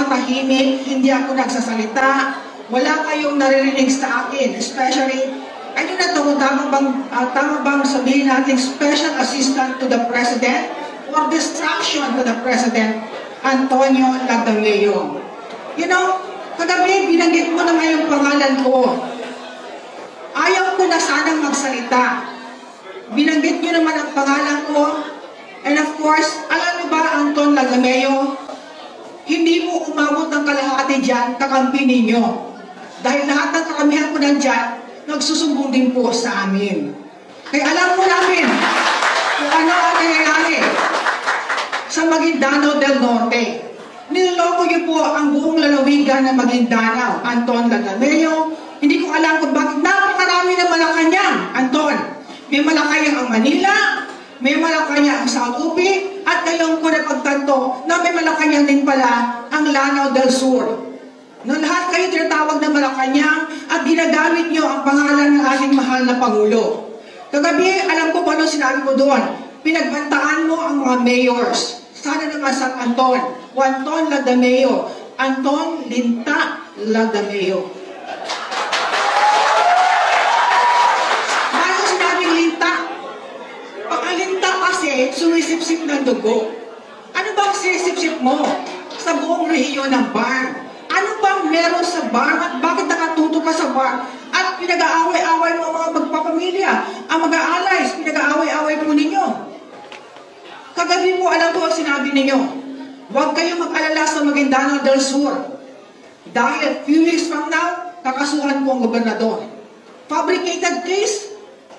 tumatahimik, hindi ako nagsasalita, wala kayong naririnig sa akin, especially, ayun na to, tama bang sabihin natin special assistant to the President or distraction to the President, Antonio Lagdameo. You know, kagabi, binanggit mo na ngayong pangalan ko. Ayaw ko na sanang magsalita. Binanggit nyo naman ang pangalan ko. And of course, alam niyo ba, Anton Lagdameo, hindi mo umabot ng kalahati dyan, kakampi ninyo. Dahil lahat ng karamihan ko nandyan, nagsusumbong din po sa amin. Kaya alam mo namin kung ano ang nangyayari sa Maguindanao del Norte. Niloloko niyo po ang buong lalawigan ng Maguindanao, Anton Lagdameo. Hindi ko alam kung bakit napakarami ng Malacanang, Anton. May Malacanang ang Manila, may Malacanang ang South UP, at ngayon ko napagtanto na may Malacanang din pala ang Lanao del Sur. No, lahat kayo tinatawag na Malacanang at ginagamit nyo ang pangalan ng ating mahal na Pangulo. Kagabi, alam ko kung ano sinabi ko doon. Pinagbantaan mo ang mga mayors. Sana naman San Anton, Anton Lagdameo, Anton Linta Lagdameo. Bago sinabing Linta, pag ang Linta kasi sumisipsip ng dugo. Ano bang sinisipsip mo sa buong rehiyon ng bar? Ano bang meron sa bar at bakit nakatuto ka sa bar? At pinag-aaway-aaway mo ang mga magpapamilya, ang mag-aalays, pinag-aaway-aaway po ninyo. Kagabi po, alam ko ang sinabi ninyo, huwag kayong mag-alala sa Maguindanao del Sur. Dahil few weeks from now, kakasuhan po ang gobernador. Fabricated case,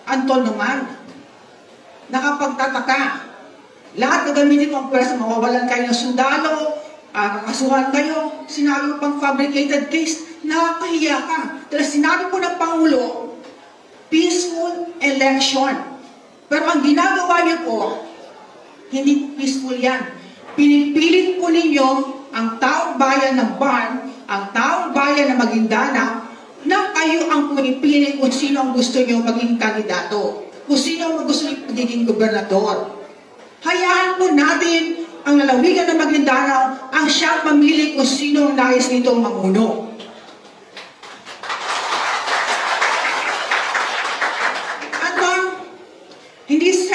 Anton naman. Nakapagtataka. Lahat na gamitin mo ang pwersa, mawawalan kayo ng sundalo, kakasuhan kayo, sinabi mo pang fabricated case, nakakahiya ka. Dahil sinabi po ng Pangulo, peaceful election. Pero ang ginagawa niyo po, hindi peaceful yan. Pinipilit po ninyo ang taong bayan ng Barn, ang taong bayan ng Maguindanao, na kayo ang pumipili kung sino ang gusto nyo maging kandidato, kung sino ang gusto nyo magiging gobernador. Hayaan po natin ang lalawigan ng Maguindanao ang siyang mamili kung sino ang nais nitong mamuno.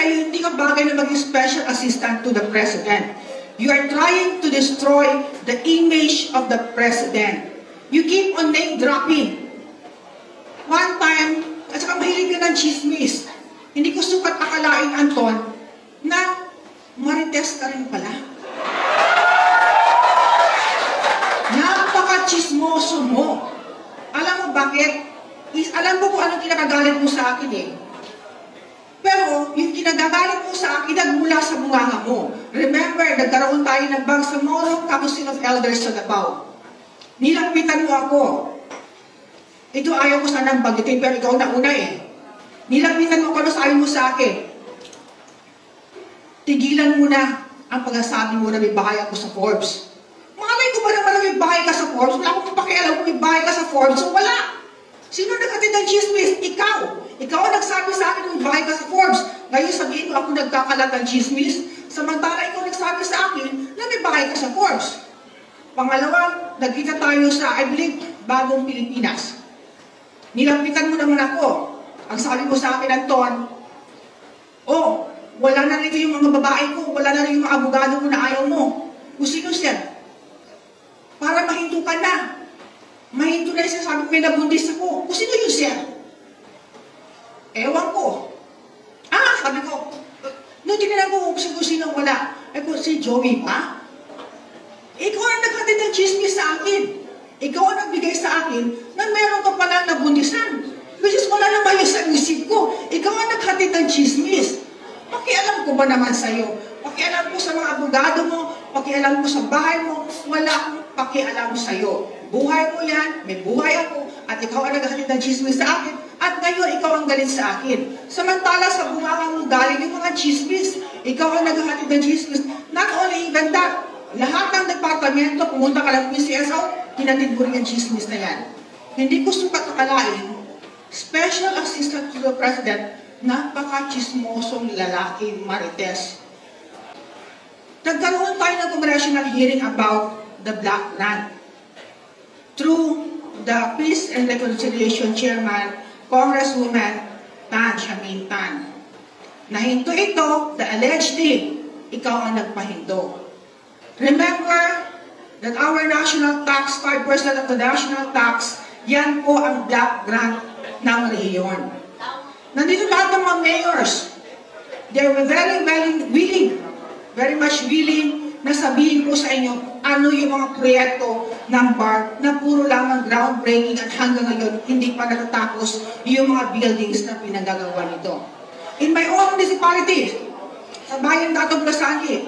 Hindi ka bagay na maging special assistant to the President. You are trying to destroy the image of the President. You keep on name dropping. One time, at saka mahilig ka ng chismis. Hindi ko sukat akalain, Anton, na marites ka rin pala. Napaka-chismoso mo. Alam mo bakit? Alam mo kung anong kinakagalit mo sa akin eh. Pero, yung kinagagalit mo sa akin, nagmula sa bunganga mo. Remember, nagkaroon tayo ng Bangsamoro, Council of Elders sa Davao. Nilapitan mo ako. Ito ayaw ko sanang bagitin, pero ikaw na una eh. Nilapitan mo kung ano sabi mo sa akin. Tigilan mo na ang pagsasabi mo na may bahay ako sa Forbes. Malay ko ba naman na may bahay ka sa Forbes? Wala akong pakialam kung may bahay ka sa Forbes, so wala. Sino nagkatid ng chismis? Ikaw. Ikaw ang nagsabi sa akin ng bahay ka sa Forbes. Ngayon sabihin mo ako nagkakalat ng chismis, samantala ikaw nagsabi sa akin na may bahay ka sa Forbes. Pangalawa, nagkita tayo sa, I believe, Bagong Pilipinas. Nilapitan mo naman ako. Ang sabi mo sa akin, Anton, oh, wala na rito yung mga babae ko, wala na rin yung mga abogado ko na ayaw mo. Kung sino siya? Para mahinto ka na. Mahinto na siya, sabi ko, may nabundis ako. Kung sino yun siya? Ewan ko. Sabi ko, nung tinilang ko kung sino wala, kung si Joey pa? Ikaw ang naghatid ng chismis sa akin. Ikaw ang nagbigay sa akin na meron ka pala nabundisan. Which is wala naman yung sa isip ko. Ikaw ang naghatid ng chismis. Pakialam ko ba naman sa'yo? Pakialam ko sa mga abogado mo, pakialam ko sa bahay mo, wala akong pakialam sa'yo. Buhay mo yan, may buhay ako, at ikaw ang naghatid ng chismis sa akin, at ngayon ikaw ang galit sa akin. Samantala sa bunganga mo galing yung mga chismis, ikaw ang naghatid ng chismis. Not only even that, lahat ng departamento, pumunta ka lang ng PCSO, hinatid mo rin yung chismis na yan. Hindi ko sukat akalain, Special Assistant to the President, napaka-chismosong lalaki, Marites. Nagkaroon tayo ng congressional hearing about the Black Grant through the Peace and Reconciliation Chairman, Congresswoman Tan Shamin Tan. Nahinto ito, the alleged ikaw ang nagpahinto. Remember that our national tax, 5% of the national tax, yan po ang Black Grant ng rehiyon. Nandito lahat ng mga mayors. They were very much willing na sabihin ko sa inyo ano yung mga proyekto ng BARC na puro lamang groundbreaking at hanggang ngayon hindi pa natatapos yung mga buildings na pinagagawa nito. In my own municipality, sa bayan Datong Blasangki,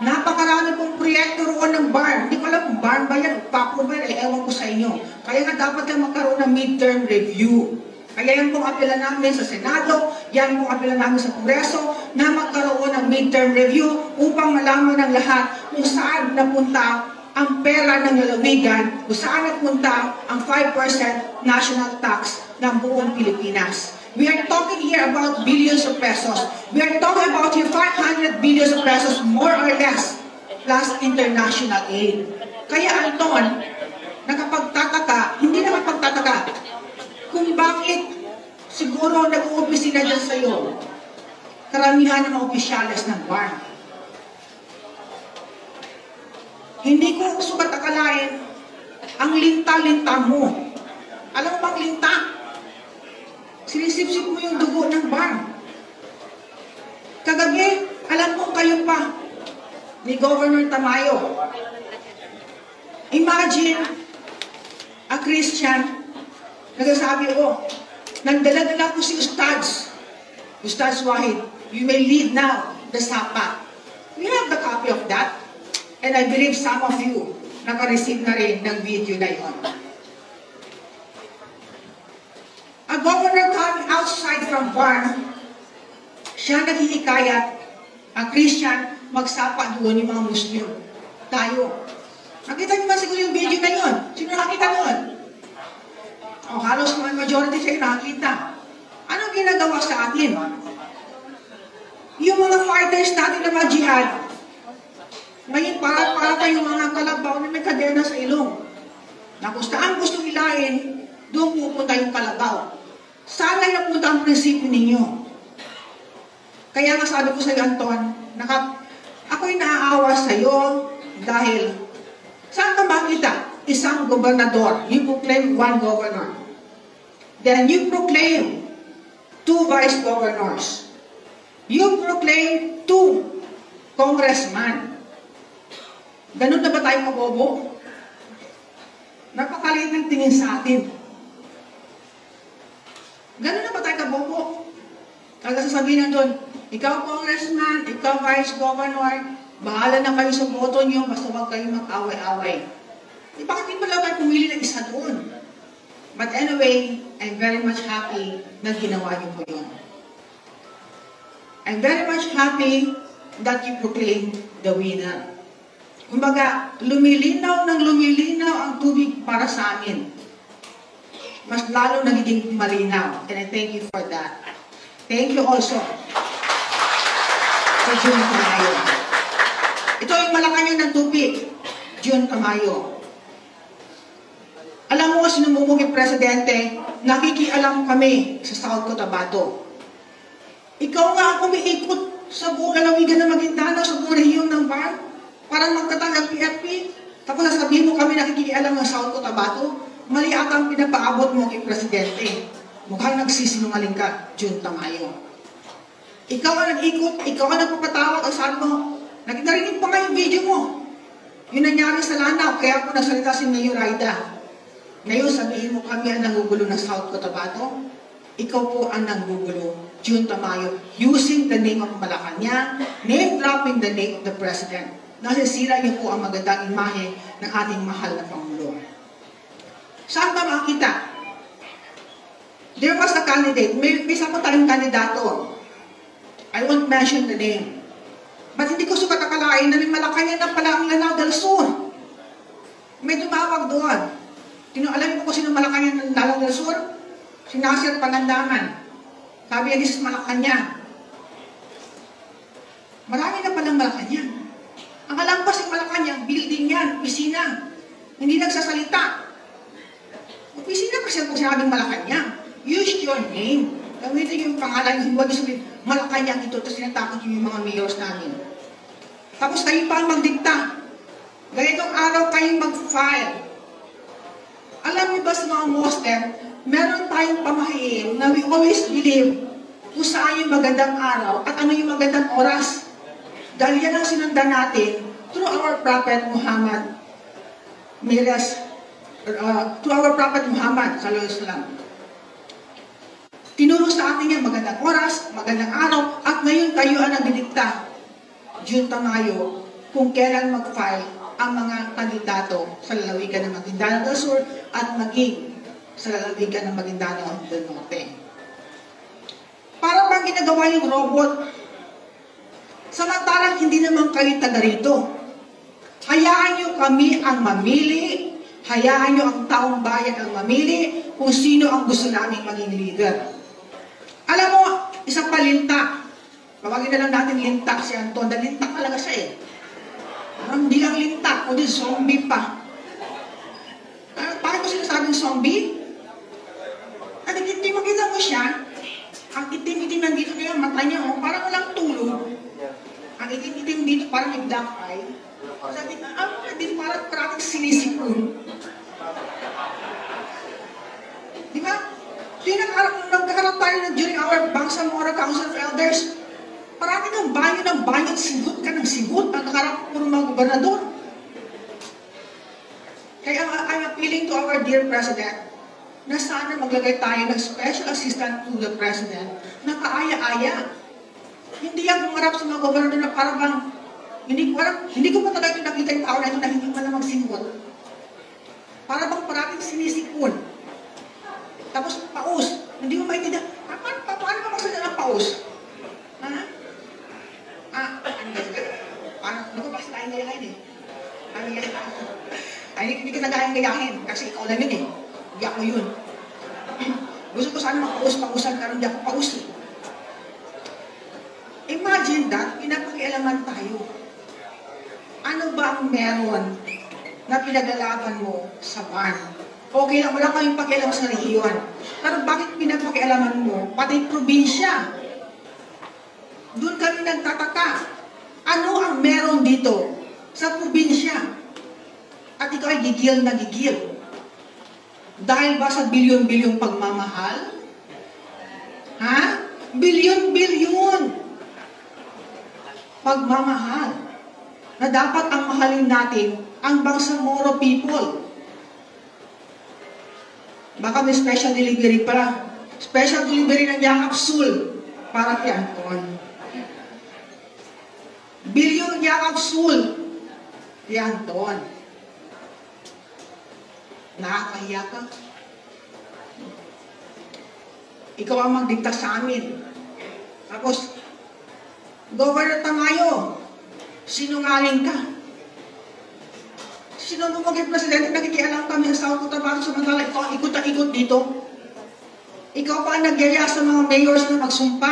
napakarami pong proyekto roon ng BARC. Hindi ko alam kung BARC ba yan, PAPO ba yan, ewan ko sa inyo. Kaya nga dapat lang magkaroon ng midterm review. Kaya yan pong apela namin sa Senado, yan pong apela namin sa Kongreso, na magkaroon ng midterm review upang malaman ng lahat kung saan napunta ang pera ng lalawigan, kung saan napunta ang 5% national tax ng buong Pilipinas. We are talking here about billions of pesos. We are talking about here 500 billions of pesos, more or less, plus international aid. Kaya Anton, nakapagtataka, hindi naman pagtataka, kung bakit siguro nag-uopisina dyan sa'yo, karamihan ng mga opisyales ng BARC. Hindi ko sukat akalain ang linta-linta mo. Alam mo bang linta? Sinisip-sip mo yung dugo ng BARC. Kagabi, alam mo kayo pa ni Governor Tamayo. Imagine a Christian nagsasabi ko, nagdala-dala ko si Ustads Wahid, you may lead now the SAPA. We have the copy of that. And I believe some of you naka-receive na rin ng video na yun. A governor coming outside from BARC, siya naghihikayat, ang Christian, magsapa doon yung mga Muslim. Tayo. Nakita niyo ba siguro yung video na yun? Sino nakita doon? O halos majority siya nakita. Ano ginagawa sa atin? Yung mga fighters natin na mga jihad, ngayon para tayong mga kalabaw na may kadena sa ilong. Na kung saan gusto ilahin, doon pupunta yung kalabaw. Sana yung punta ang prinsipyo ninyo. Kaya nga sabi ko sa iyo, Anton, ako'y naaawa sa iyo dahil saan ka makita? Isang gobernador, you proclaim one governor. Then you proclaim 2 vice governors. You proclaim 2 congressmen. Ganun na ba tayo mabobo? Napakaliit ng tingin sa atin. Ganun na ba tayo kabobo? Kaya sasabihin na doon, ikaw congressman, ikaw vice governor, bahala na kayo sa boto nyo, basta huwag kayo mag-away-away. Bakit di pala kayo pumili ng isa doon? But anyway, I'm very much happy na ginawa niyo po yun. I'm very much happy that you proclaim the winner. Kumbaga, lumilinaw ang tubig para sa amin. Mas lalo nagiging malinaw. And I thank you for that. Thank you also sa June Tamayo. Ito yung Malacanang ng tubig. June Tamayo. Alam mo, sinumubog yung presidente, nakikialam kami sa South Cotabato. Ikaw nga ang umiikot sa buong lalawigan ng Maguindanao, sa buong rehiyon ng BARC, para magtatag ng PFP. Tapos sasabihin mo kami nakikialam ng South Cotabato, mali ata ang pinapaabot mo kay presidente. Mukhang nagsisinungaling ka, June Tamayo. Ikaw ang nag-ikot, ikaw ang nagpapatawag, ang saan mo. Narinig pa nga yung video mo. Yung nangyari sa Lanao, kaya ako nagsalita si Mayor Aida. Ngayon, sabihin mo kami ang nangugulo ng South Cotabato. Ikaw po ang nangugulo, June Tamayo, using the name of Malacanang, name-dropping the name of the President. Nasisira niyo po ang magandang imahe ng ating mahal na Pangulo. Saan ba makita? There was a candidate, may isa po tayong kandidato. I won't mention the name. But hindi ko sukat akalain na may Malacanang na pala ang Lanao del Sur. May tumawag doon. Alam mo kung sino Malacanang ng Lanao del Sur? Si Nasir Pangandaman. Sabi niya, this is Malacanang. Marami na palang Malacanang. Ang alam pa si Malacanang, building niya. yan, opisina. Hindi nagsasalita. Opisina kasi kung sinabing Malacanang. Use your name. Gamitin yung pangalan, huwag sabihin, Malacanang ito, tapos sinatakot yung mga mayors namin. Tapos kayo pa ang magdikta. Ganitong araw kayong mag-file. Alam niyo ba sa mga Muslim, meron tayong pamahiin na we always believe kung saan yung magandang araw at ano yung magandang oras. Dahil yan ang sinundan natin through our Prophet Muhammad. Through our Prophet Muhammad, sallallahu alaihi wasallam. Tinuro sa atin yan magandang oras, magandang araw, at ngayon kayo ang nagdidikta, June Tamayo, kung kailan mag-file ang mga kandidato sa lalawigan ng Maguindanao del Sur at maging sa lalawigan ng Maguindanao del Norte. Para bang ginagawa yung robot? Samantalang hindi naman kayo taga rito. Hayaan nyo kami ang mamili, hayaan nyo ang taong bayan ang mamili kung sino ang gusto naming maging leader. Alam mo, isang palinta. Pawagin na lang natin linta si Anton. Dahil linta talaga siya eh. Hindi lang linta, kundi zombie pa. Bakit ko sinasabing zombie? At hindi makita mo siya, ang itim-itim nandito na yung mata niya, oh, parang walang tulog. Ang itim-itim dito, parang may black eye. Sabi, dito parang sinisipon. Di ba? Nagkaharap tayo na during our Bangsamoro Council of Elders, parang ng banyo, sigot ka ng sigot, ang nakaharap puro mga gobernador. Kaya I'm appealing to our dear President na sana maglagay tayo ng special assistant to the President na kaaya-aya. Hindi yan pumarap sa mga gobernador na parang bang, hindi ko pa talaga nakita yung tao na ito na hindi man lang magsigot. Para bang parating sinisipon. Tapos paus. Hindi mo maintindihan. Paano ba magsalita ng paus? Ha? Ano ba kasi tayong gayahin eh? Hindi ka nagayang-gayahin. Kasi ikaw lang yun eh. Hindi ako yun. Gusto ko sana makaus-pausan pero hindi ako paus eh. Imagine that, pinapakialaman tayo. Ano ba ang meron na pinagalaban mo sa ban? Okay lang, wala kayong pakialam sa rehiyon. Pero bakit pinapakialaman mo? Pati probinsya. Doon kami nagtataka. Ano ang meron dito sa probinsya? At ito ay gigil na gigil. Dahil ba sa bilyon-bilyong pagmamahal? Ha? Bilyon-bilyon pagmamahal. Na dapat ang mahalin natin ang Bangsamoro people. Baka may special delivery pala. Special delivery ng Yakapsul para kay Anton. Bilyon Yakapsul kay Anton. Nakakahiya ka. Ikaw ang magdikta sa amin. Tapos, Governor Tamayo, sinungaling ka. Sino mo maging presidente, nakikialam kami sa South Cotabato, samantala ikaw ang ikot-ikot dito. Ikaw pa ang nagyaya sa mga mayors na magsumpa.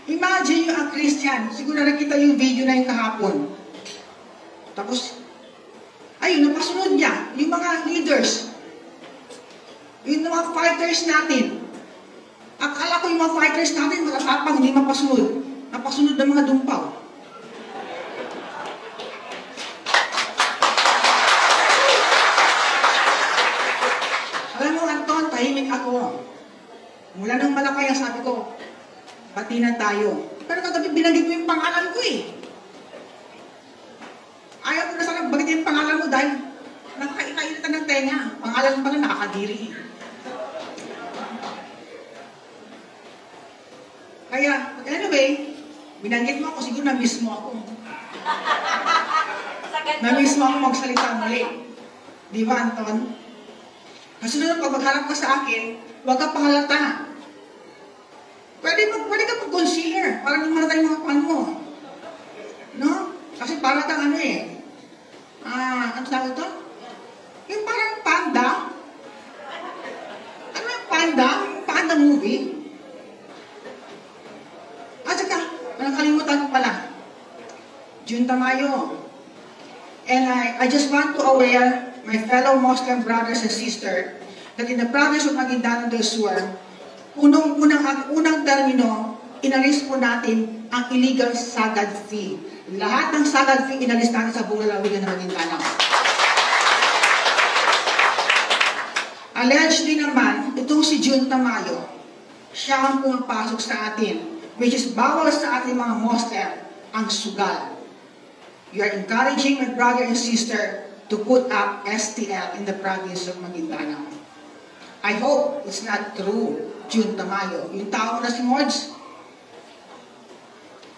Imagine yung ang Christian, siguro nakita yung video na yung kahapon. Tapos, ayun, napasunod niya, yung mga leaders, yung mga fighters natin. Akala ko yung mga fighters natin, matatapang, hindi mapasunod. Napasunod ng mga dumpaw. Tahimik ako. Mula nang Malacanang, sabi ko, batinan tayo. Pero kagabi binanggit mo yung pangalan ko eh. Ayaw ko na sana bagitin yung pangalan mo dahil nakakainitan ng tenga. Pangalan pa na nakakadiri. Kaya, anyway, binanggit mo ako, siguro na-miss mo ako. Na-miss mo ako magsalita muli. Di ba, Anton? Kasunod, pag magharap ka sa akin, huwag ka pangalata. Pwede ka mag-concealer para hindi malata yung mga pan mo. No? Kasi para kang ano eh. Ano tawag ito? Yung parang panda. Ano yung panda? Panda movie. At saka, nakalimutan ko pala. June Tamayo. And I just want to aware my fellow Muslim brothers and sisters that in the province of Maguindanao del Sur, unang termino, inalis po natin ang illegal sagad fee. Lahat ng sagad fee inalis natin sa buong lalawigan ng Maguindanao. Allegedly naman, itong si June Tamayo, siya ang pumapasok sa atin, which is bawal sa ating mga Muslim ang sugal. You are encouraging my brother and sister to put up STL in the province of Maguindanao. I hope it's not true, June Tamayo. Yung tao na si Mods.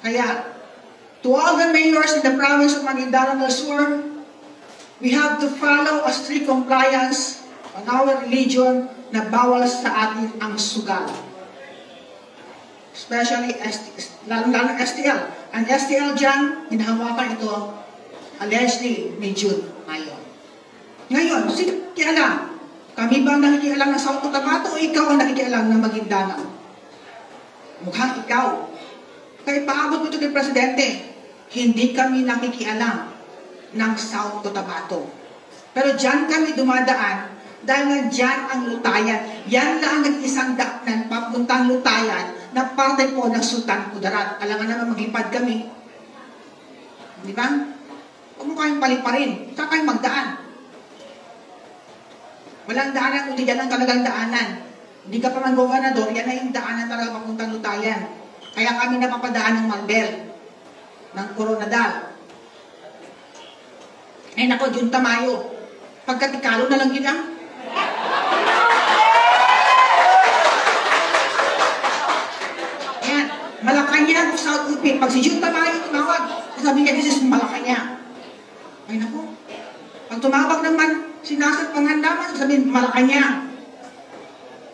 Kaya, to all the mayors in the province of Maguindanao del Sur, we have to follow a strict compliance on our religion na bawal sa atin ang sugal. Especially lalo STL. Ang STL dyan, hinahawakan ito allegedly ni June Tamayo. Ngayon, sino nakikialam? Kami ba nakikialam ng South Cotabato o ikaw ang nakikialam ng Maguindanao? Mukhang ikaw. Kaya paabot mo ito kay Presidente, hindi kami nakikialam ng South Cotabato. Pero dyan kami dumadaan dahil nandyan ang lutayan. Yan lang ang nag-isang daanan papuntang lutayan na parte po ng Sultan Kudarat. Alam nga naman maglipad kami. Di ba? Huwag mo kayong paliparin. Saan kayong magdaan? Walang daanan, kundi yan ang talagang daanan. Hindi ka pa man gobernador, yan na yung daanan talaga papuntang lutayan. Kaya kami napapadaan ng Maldel, ng Coronadal. Eh nako, June Tamayo, pagkatikalo na lang kita. Ayan, Malacanang, South Upin. Pag si June Tamayo tumawag, sabi niya, this is Malacanang. Ay nako, pag tumawag naman, sinasat Pangandaman, sabihin, Malacanang.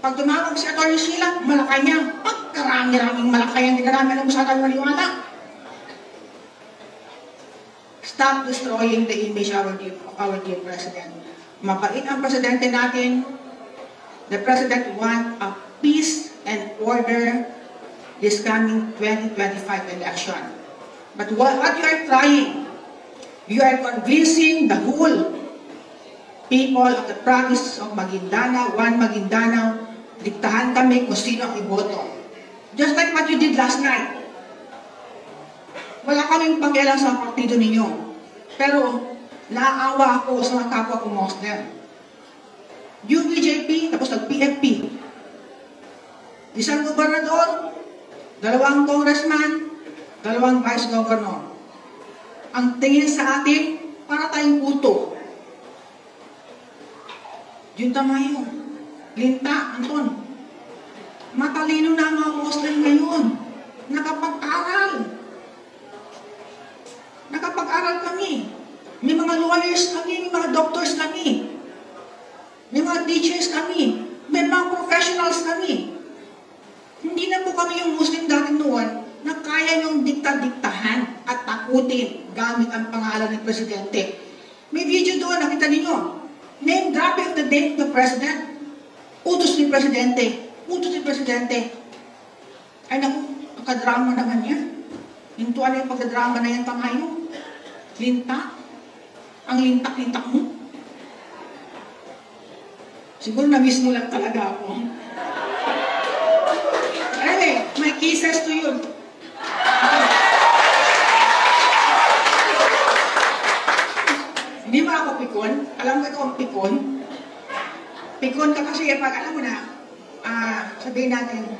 Pag tumawag si Atty. Sheila, Malacanang. Pagkarami-raming Malacanang, hindi karami alam sa akin maniwala. Stop destroying the image of our dear President. Mabait ang Presidente natin. The President wants a peace and order this coming 2025 election. But what you are trying, you are convincing the whole people of the province of Maguindanao, one Maguindanao, diktahan kami kung sino ang iboto. Just like what you did last night. Wala kaming pakialam sa partido ninyo. Pero, naaawa ako sa mga kapwa ko Muslim. Yung BJP, tapos nag-PFP. Isang gobernador, 2 congressman, 2 vice governor. Ang tingin sa atin, para tayong puto. June Tamayo, Linta, Anton. Matalino na ang mga Muslim ngayon. Nakapag-aral. Nakapag-aral kami. May mga lawyers kami, may mga doctors kami. May mga teachers kami. May mga professionals kami. Hindi na po kami yung Muslim dati noon na kaya yung dikta-diktahan at takutin gamit ang pangalan ng Presidente. May video doon, nakita ninyo. Name dropping of the date of the President. Utos ni Presidente. Utos ni Presidente. Ay naku, pagkadrama naman yan. Hintuan na yung pagkadrama na yan, Tamayo. Linta. Ang lintak-lintak mo. Siguro na-miss mo lang talaga ako. Anyway, my kisses to you. Hindi ba ako pikon? Alam ko ito ang pikon. Pikon ka kasi pag alam mo na, sabihin natin,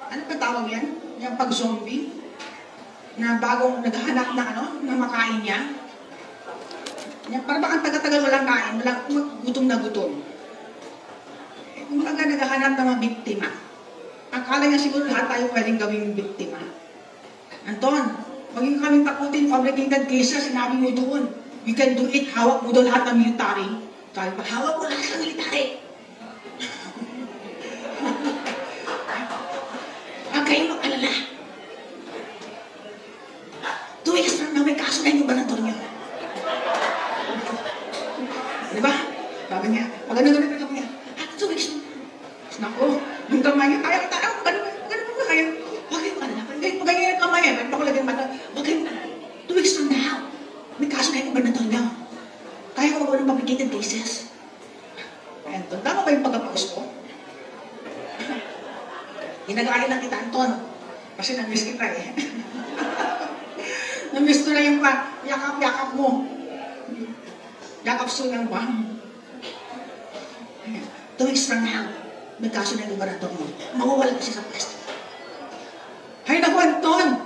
ano pa tawag yan? Yung pag-zombie? Na bagong naghahanap na na makain niya. Para baka ang taga-tagal walang kain, walang gutom na gutom. Kung baga naghahanap ng mga biktima, akala niya siguro lahat tayo pwedeng gawing biktima. Anton, huwag yung kaming takutin, fabricated cases, sinabi mo doon. You can do it, hawak mo doon lahat ng military. Sabi pa, hawak mo lahat ng military. Huwag kayong mag-alala. 2 weeks na may kaso na yung gobernador niyo. Diba? Sabi niya, pag ano-ano niya, 2 weeks na. Naku, yung kamay niya, kaya kita, ganun mo kaya. Huwag kayong alala. Pag ganyan yung kamay niya, ba't ako lagyan mata, huwag kayong alala. Pinag-aaral na kita, Anton. Kasi na-miss kita eh. Na-miss ko na yung yakap-yakap mo. Yakap sulang ba? 2 weeks from now, nagkaso na yung gobernador mo. Mawawala kasi sa pwesto. Hay naku, Anton!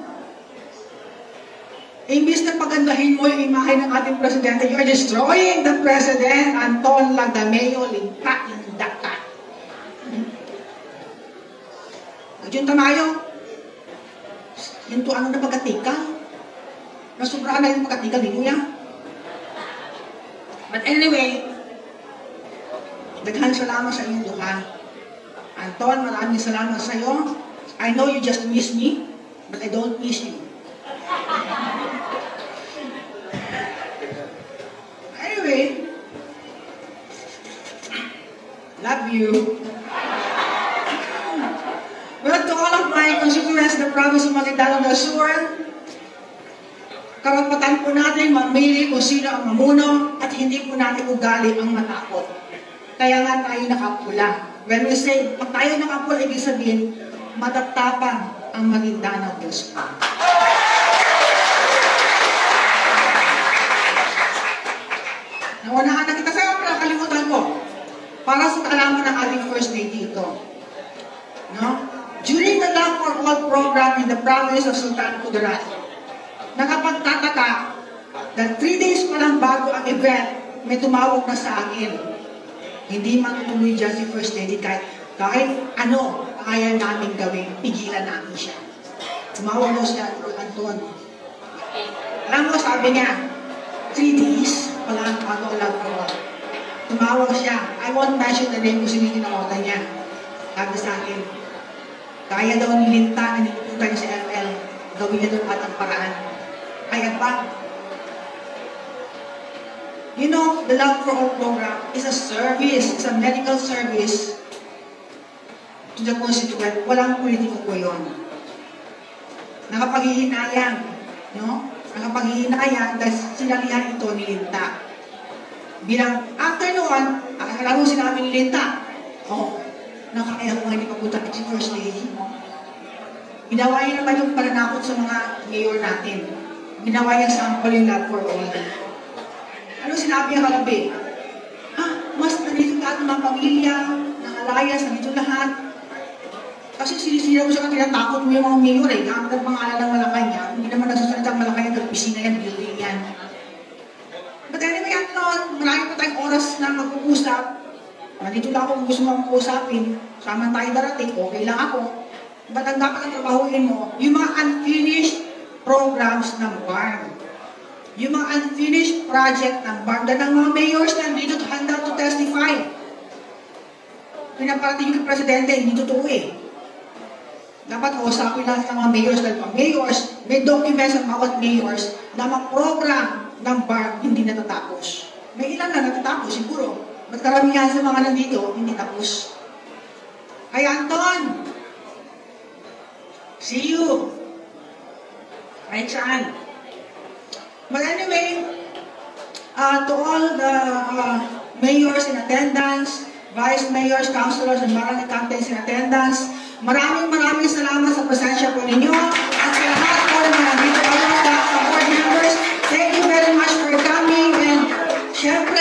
Imbis na pagandahin mo yung imahe ng ating presidente, you are destroying the president, Anton Lagdameo, linta, ka. Yung tamayo, yung tuano na pagkatika, nasubrahan na yung pagkatika, di mo yan. But anyway, daghan salamat sa inyong duha. Anton, maraming salamat sa iyo. I know you just miss me, but I don't miss you. Anyway, love you. Well, to all of my constituents in the province of Maguindanao del Sur, karapatan po natin mamili kung sino ang mamuno at hindi po natin ugali ang matakot. Kaya nga tayo nakapula. When we say, pag tayo nakapula, ibig sabihin, matatapang ang Maguindanao del Sur. Naunahan na kita sa'yo, pero nakalimutan ko. Para sa kaalaman ng ating first lady dito. No? During the Love for All program in the province of Sultan Kudarat, nakapagtataka na 3 days pa lang bago ang event, may tumawag na sa akin. Hindi matutuloy dyan si First Lady kahit ano kaya namin gawin, pigilan namin siya. Tumawag daw siya, Anton. Alam mo, sabi niya, 3 days pa lang bago ang Love for All. Tumawag siya. I won't mention the name kung sino yung tinawagan niya. Sabi sa akin, kaya daw nilinta na nipupunta niya sa ML, gawin niya doon at ang paraan. Kaya ba? You know, the Love for All program is a service, it's a medical service to the constituent. Walang politiko po yun. Nakapaghihinayang, no? Nakapaghihinayang dahil sinalihan ito ni Linta. Bilang after noon, akala mo sinabi ni Linta, nakakaya ko nga hindi papunta si First Lady. Ginawa niya naman yung pananakot sa mga mayor natin. Ginawa niya sample yung Love for All. Ano sinabi niya kalabi? Mas nandito lahat ng mga pamilya, ng alayas, nandito lahat. Kasi sinisira mo siya kung tinatakot mo yung mga mayor eh. Gamit ang pangalan ng Malacanang. Hindi naman nagsasalita ang Malacanang, nagpisina yan, building yan. But anyway, marami pa tayong oras na mag-uusap. Nandito lang ako kung gusto mo mag-uusapin. Sama tayo darating, okay lang ako. But ang dapat ang trabahuin mo, yung mga unfinished programs ng BARM. Yung mga unfinished project ng BARM. Dahil ang mga mayors na dito handa to testify. Pinaparating yung presidente, hindi totoo eh. Dapat kausapin lang ng mga mayors. Dahil pag mayors, may documents ang bawat mayors na mga program ng BARM hindi natatapos. May ilan na natatapos siguro. Ba't karamihan sa mga nandito, hindi tapos. Ay, Anton! See you! Right, saan? But anyway, to all the mayors in attendance, vice mayors, councilors, and barangay captains in attendance, maraming salamat sa presensya po ninyo at sa lahat po na nandito kayo, board members. Thank you very much for coming and syempre,